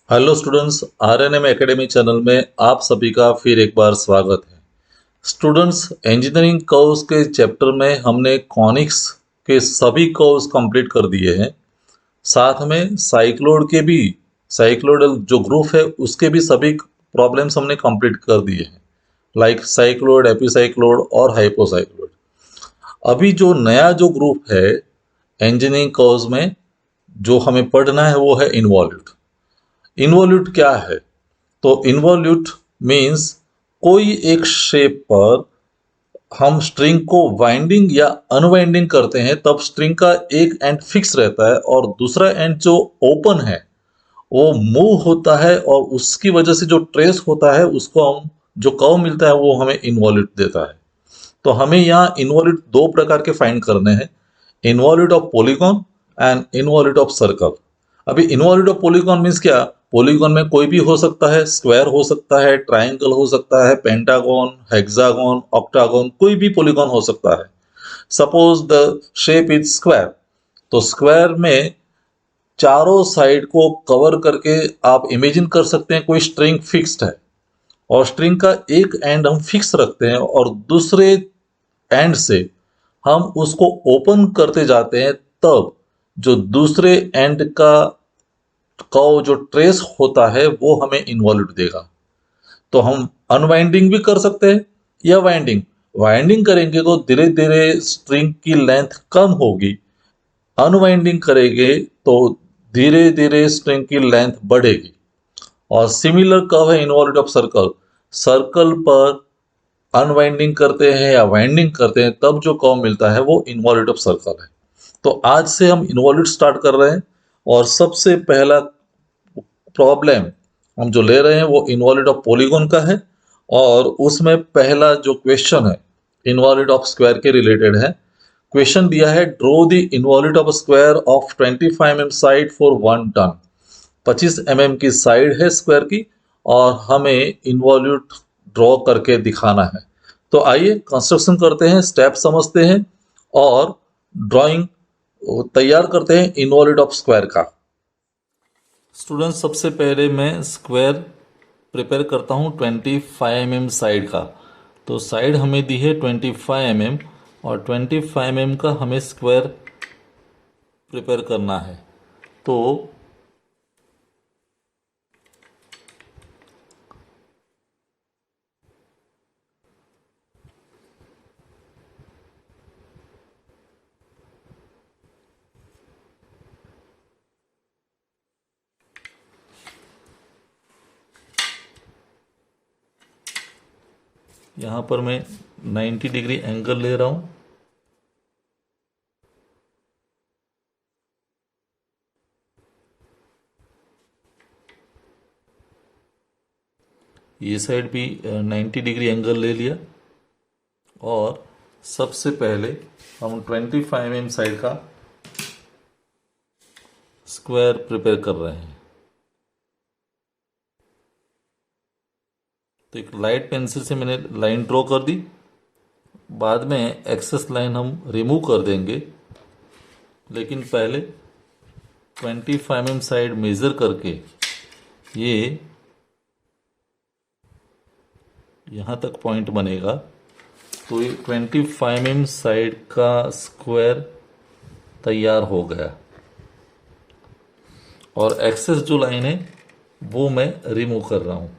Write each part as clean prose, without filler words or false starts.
Hello students, आरएनएम academy channel में आप सभी का फिर एक बार स्वागत है। स्टूडेंट्स, इंजीनियरिंग कर्व्स के चैप्टर में हमने कॉनिक्स के सभी कर्व्स कंप्लीट कर दिए हैं। साथ में साइक्लोइड के भी, साइक्लोइडल जो ग्रुप है उसके भी सभी प्रॉब्लम्स हमने कंप्लीट कर दिए हैं, लाइक साइक्लोइड, एपिसाइक्लोइड और हाइपोसाइक्लोइड। अभी जो नया जो ग्रुप है इंजीनियरिंग कर्व्स में जो हमें पढ़ना है वो है इन्वॉल्यूट। इन्वॉल्यूट क्या है? तो इन्वॉल्यूट मीन्स कोई एक शेप पर हम स्ट्रिंग को वाइंडिंग या अनवाइंडिंग करते हैं, तब स्ट्रिंग का एक एंड फिक्स रहता है और दूसरा एंड जो ओपन है वो मूव होता है, और उसकी वजह से जो ट्रेस होता है उसको हम जो कर्व मिलता है वो हमें इन्वॉल्यूट देता है। तो हमें यहाँ इन्वॉल्यूट दो प्रकार के फाइंड करने हैं, involute of polygon and involute of circle. अभी इन्वॉल्यूट ऑफ पॉलीगॉन मीन्स क्या? पॉलीगॉन में कोई भी हो सकता है, स्क्वायर हो सकता है, ट्राइंगल हो सकता है, पेंटागन, हेक्सागन, ऑक्टागन, कोई भी पॉलीगॉन हो सकता है। Suppose the shape is square, तो स्क्वायर में चारों साइड को कवर करके आप इमेजिन कर सकते हैं कोई स्ट्रिंग फिक्स्ड है, और स्ट्रिंग का एक एंड हम फिक्स रखते हैं और दूसरे एंड से हम उसको ओपन करते जाते हैं, तब जो दूसरे एंड का जो ट्रेस होता है वो हमें इन्वॉल्यूट देगा। तो हम अनवाइंडिंग भी कर सकते हैं या वाइंडिंग। वाइंडिंग करेंगे तो धीरे धीरे स्ट्रिंग की लेंथ कम होगी, अनवाइंडिंग करेंगे तो धीरे धीरे स्ट्रिंग की लेंथ बढ़ेगी। और सिमिलर कर्व है इन्वॉल्यूट ऑफ सर्कल। सर्कल पर अनवाइंडिंग करते हैं या वाइंडिंग करते हैं, तब जो कर्व मिलता है वो इन्वॉल्यूट ऑफ सर्कल है। तो आज से हम इन्वॉल्यूट स्टार्ट कर रहे हैं, और सबसे पहला प्रॉब्लम हम जो ले रहे हैं वो इन्वॉल्यूट ऑफ पॉलीगॉन का है। और उसमें पहला जो क्वेश्चन है इन्वॉल्यूट ऑफ स्क्वायर के रिलेटेड है। क्वेश्चन दिया है, draw the involute of square of 25 mm side for 1 ton. 25 mm की साइड है स्क्वायर की, और हमें इन्वॉल्यूट ड्रॉ करके दिखाना है। तो आइए कंस्ट्रक्शन करते हैं, स्टेप समझते हैं और ड्राइंग तैयार करते हैं इन्वॉल्यूट ऑफ स्क्वायर का। स्टूडेंट, सबसे पहले मैं स्क्वायर प्रिपेयर करता हूँ 25 mm साइड का। तो साइड हमें दी है 25 mm, और 25 mm का हमें स्क्वायर प्रिपेयर करना है। तो यहाँ पर मैं 90 डिग्री एंगल ले रहा हूँ। ये साइड भी 90 डिग्री एंगल ले लिया। और सबसे पहले हम 25 mm साइड का स्क्वायर प्रिपेयर कर रहे हैं। तो एक लाइट पेंसिल से मैंने लाइन ड्रॉ कर दी। बाद में एक्सेस लाइन हम रिमूव कर देंगे, लेकिन पहले 25 mm साइड मेज़र करके ये यहाँ तक पॉइंट बनेगा। तो ये 25 mm साइड का स्क्वायर तैयार हो गया। और एक्सेस जो लाइन है वो मैं रिमूव कर रहा हूँ,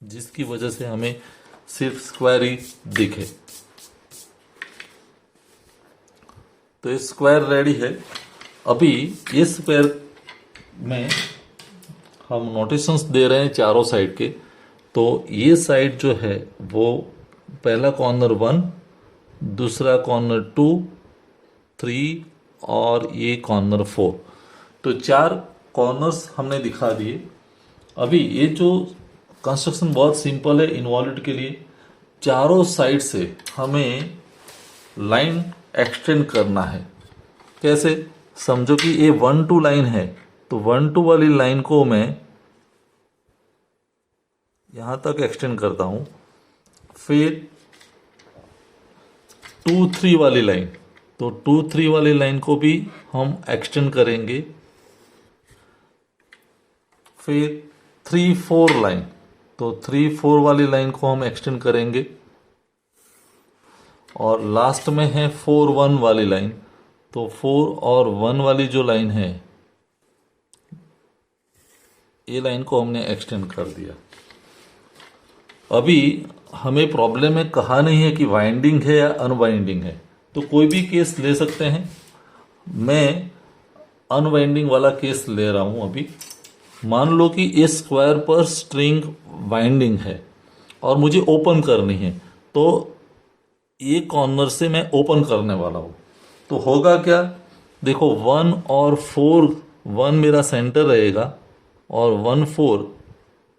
जिसकी वजह से हमें सिर्फ स्क्वायर ही दिखे। तो ये स्क्वायर रेडी है। अभी इस स्क्वायर में हम नोटेशंस दे रहे हैं चारों साइड के। तो ये साइड जो है वो पहला कॉर्नर 1, दूसरा कॉर्नर 2, 3 और ये कॉर्नर 4। तो 4 कॉर्नर्स हमने दिखा दिए। अभी ये जो कंस्ट्रक्शन बहुत सिंपल है इन्वॉल्यूट के लिए। चारों साइड से हमें लाइन एक्सटेंड करना है। कैसे? समझो कि ये 1 2 लाइन है, तो 1 2 वाली लाइन को मैं यहां तक एक्सटेंड करता हूं। फिर 2 3 वाली लाइन, तो 2 3 वाली लाइन को भी हम एक्सटेंड करेंगे। फिर 3 4 लाइन, तो 3 4 वाली लाइन को हम एक्सटेंड करेंगे। और लास्ट में है 4 1 वाली लाइन, तो 4 और 1 वाली जो लाइन है, ये लाइन को हमने एक्सटेंड कर दिया। अभी हमें प्रॉब्लम में कहा नहीं है कि वाइंडिंग है या अनवाइंडिंग है, तो कोई भी केस ले सकते हैं। मैं अनवाइंडिंग वाला केस ले रहा हूं अभी। मान लो कि इस स्क्वायर पर स्ट्रिंग वाइंडिंग है और मुझे ओपन करनी है, तो ये कॉर्नर से मैं ओपन करने वाला हूं, तो होगा क्या? देखो 1 और 4, 1 मेरा सेंटर रहेगा और 1 4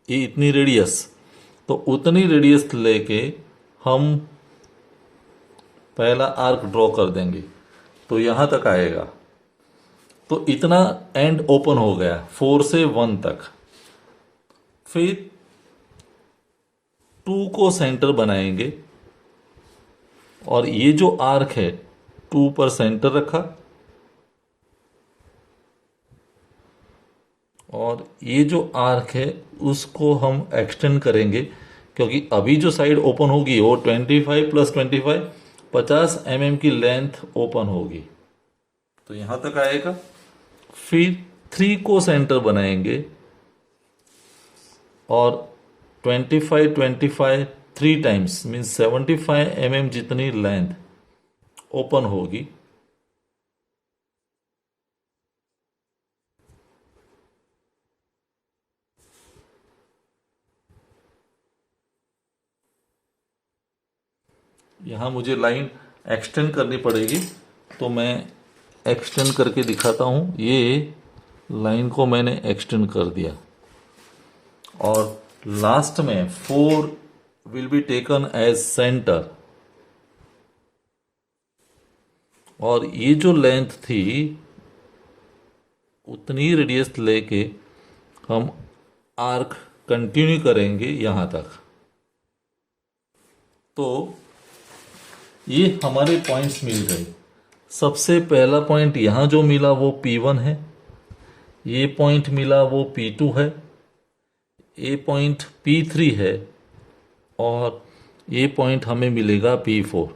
ये इतनी रेडियस, तो उतनी रेडियस लेके हम पहला आर्क ड्रॉ कर देंगे, तो यहां तक आएगा। तो इतना एंड ओपन हो गया 4 से 1 तक। फिर 2 को सेंटर बनाएंगे और ये जो आर्क है 2 पर सेंटर रखा, और ये जो आर्क है उसको हम एक्सटेंड करेंगे, क्योंकि अभी जो साइड ओपन होगी वो 25 + 25 50 mm की लेंथ ओपन होगी, तो यहां तक आएगा। फिर 3 को सेंटर बनाएंगे और 25 25 3 टाइम्स मीन्स 75 mm जितनी लेंथ ओपन होगी। यहाँ मुझे लाइन एक्सटेंड करनी पड़ेगी, तो मैं एक्सटेंड करके दिखाता हूँ। ये लाइन को मैंने एक्सटेंड कर दिया और लास्ट में 4 will be taken as centre, और ये जो लेंथ थी उतनी रेडियस लेके हम आर्क कंटिन्यू करेंगे यहां तक। तो ये हमारे पॉइंट्स मिल गए। सबसे पहला पॉइंट यहां जो मिला वो P1 है, ये पॉइंट मिला वो P2 है, ये पॉइंट P3 है, और ये पॉइंट हमें मिलेगा P4।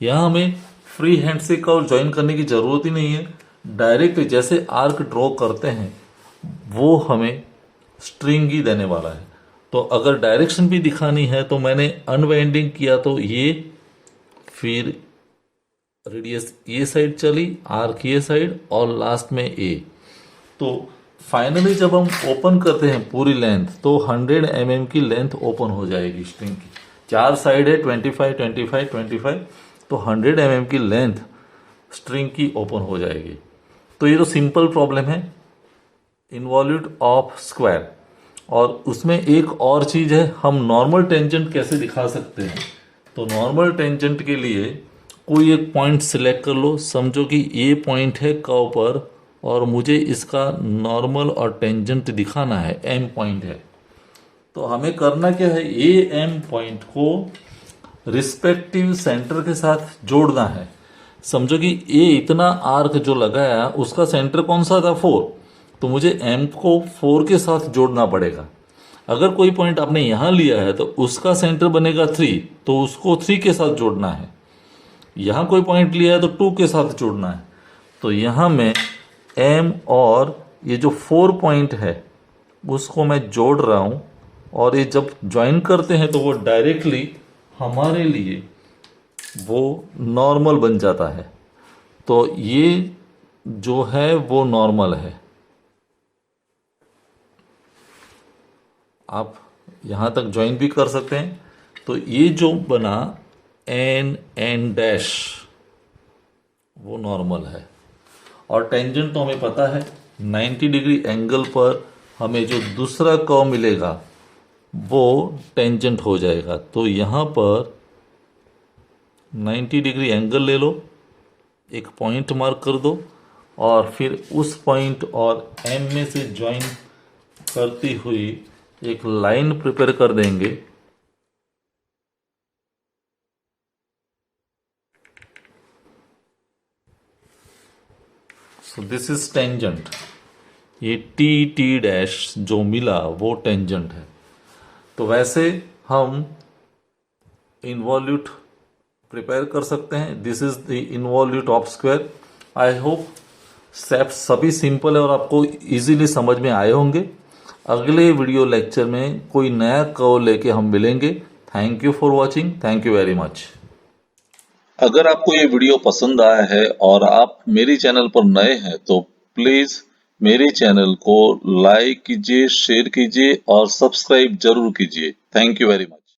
यहाँ हमें फ्री हैंड से कर्व ज्वाइन करने की ज़रूरत ही नहीं है, डायरेक्ट जैसे आर्क ड्रॉ करते हैं वो हमें स्ट्रिंग ही देने वाला है। तो अगर डायरेक्शन भी दिखानी है तो मैंने अनवाइंडिंग किया, तो ये फिर रेडियस ये साइड चली, आर्क ये साइड, और लास्ट में ए। तो फाइनली जब हम ओपन करते हैं पूरी लेंथ, तो 100 mm की लेंथ ओपन हो जाएगी स्ट्रिंग की। 4 साइड है 25 25 25, तो 100 mm की लेंथ स्ट्रिंग की ओपन हो जाएगी। तो ये तो सिंपल प्रॉब्लम है, इन्वॉल्यूट ऑफ स्क्वायर। और उसमें एक और चीज है, हम नॉर्मल टेंजेंट कैसे दिखा सकते हैं। तो नॉर्मल टेंजेंट के लिए कोई एक पॉइंट सिलेक्ट कर लो, समझो कि ये पॉइंट है कर्व पर और मुझे इसका नॉर्मल और टेंजेंट दिखाना है, एम पॉइंट है। तो हमें करना क्या है, ए एम पॉइंट को रिस्पेक्टिव सेंटर के साथ जोड़ना है। समझो कि ये इतना आर्क जो लगाया उसका सेंटर कौन सा था, 4, तो मुझे एम को 4 के साथ जोड़ना पड़ेगा। अगर कोई पॉइंट आपने यहां लिया है तो उसका सेंटर बनेगा 3, तो उसको 3 के साथ जोड़ना है। यहां कोई पॉइंट लिया है तो 2 के साथ जोड़ना है। तो यहां मैं एम और ये जो 4 पॉइंट है उसको मैं जोड़ रहा हूं, और ये जब ज्वाइन करते हैं तो वो डायरेक्टली हमारे लिए वो नॉर्मल बन जाता है। तो ये जो है वो नॉर्मल है। आप यहां तक ज्वाइन भी कर सकते हैं। तो ये जो बना एन एन डैश वो नॉर्मल है। और टेंजेंट तो हमें पता है, 90 डिग्री एंगल पर हमें जो दूसरा कर्व मिलेगा वो टेंजेंट हो जाएगा। तो यहां पर 90 डिग्री एंगल ले लो, एक पॉइंट मार्क कर दो, और फिर उस पॉइंट और एम में से ज्वाइन करती हुई एक लाइन प्रिपेयर कर देंगे। So this is tangent. ये टी टी डैश जो मिला वो टेंजेंट है। तो वैसे हम इन्वॉल्यूट प्रिपेयर कर सकते हैं। This is the involute of square. I hope steps सभी सिंपल है और आपको इजीली समझ में आए होंगे। अगले वीडियो लेक्चर में कोई नया कर्व लेके हम मिलेंगे। Thank you for watching. Thank you very much. अगर आपको ये वीडियो पसंद आया है और आप मेरी चैनल पर नए हैं तो प्लीज मेरे चैनल को लाइक कीजिए, शेयर कीजिए और सब्सक्राइब जरूर कीजिए। Thank you very much.